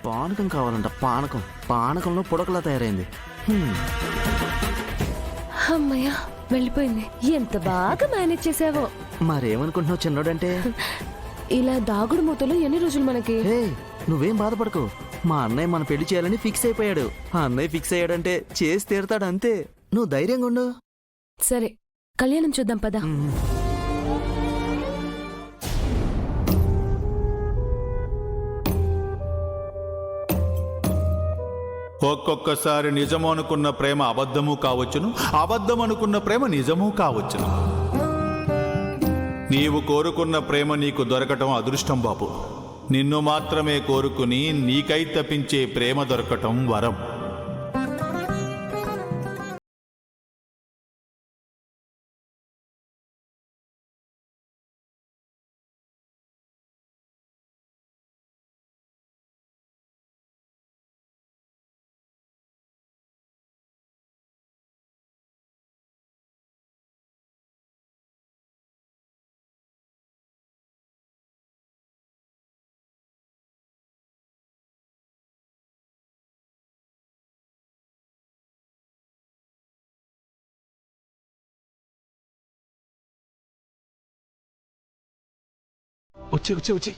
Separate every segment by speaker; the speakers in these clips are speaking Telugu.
Speaker 1: పానకం కావాలంట, పానకం. పానకంలో పుడకలా తయారైంది.
Speaker 2: అమ్మయ్య వెళ్ళిపోయింది. ఎంత బాగా మేనేజ్ చేసావో.
Speaker 1: మరేమనుకుంటున్నావు చిన్నోడంటే?
Speaker 2: ఇలా దాగుడు మూతలు ఎన్ని రోజులు మనకి?
Speaker 1: హే, నువ్వేం బాధపడకు. మా అన్నయ్య మన పెళ్లి చేయాలని ఫిక్స్ అయిపోయాడు. ఆ అన్నయ్య ఫిక్స్ అయ్యాడంటే చేసి తీరుతాడు అంతే. నువ్వు ధైర్యంగా ఉండు.
Speaker 2: సరే కళ్యాణం చూద్దాం పదా.
Speaker 3: ఒక్కొక్కసారి నిజము అనుకున్న ప్రేమ అబద్ధము కావచ్చును, అబద్ధం అనుకున్న ప్రేమ నిజము కావచ్చును. నీవు కోరుకున్న ప్రేమ నీకు దొరకటం అదృష్టం బాబు. నిన్ను మాత్రమే కోరుకుని నీకై తప్పించే ప్రేమ దొరకటం వరం.
Speaker 4: వచ్చి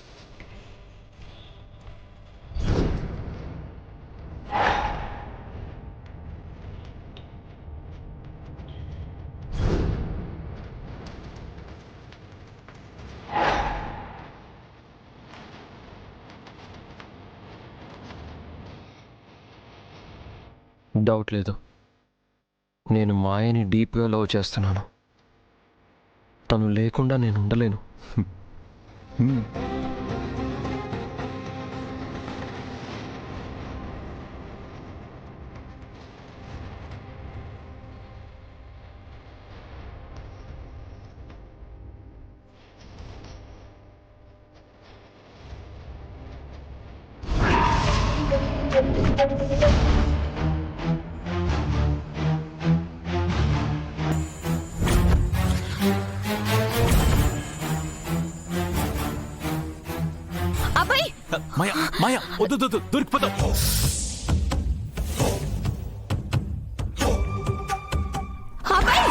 Speaker 5: డౌట్ లేదు, నేను మాయని డీప్గా లవ్ చేస్తున్నాను. తను లేకుండా నేను ఉండలేను.
Speaker 2: అబ్బాయి
Speaker 4: మాయా మాయా వద్దు దొరికిపోతావు.
Speaker 2: అబ్బాయి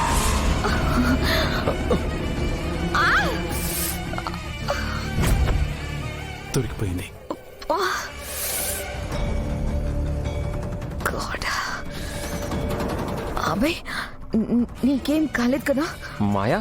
Speaker 4: దొరికిపోయింది.
Speaker 2: అబ్బాయి నీకేం కాలేదు కదా?
Speaker 5: మాయా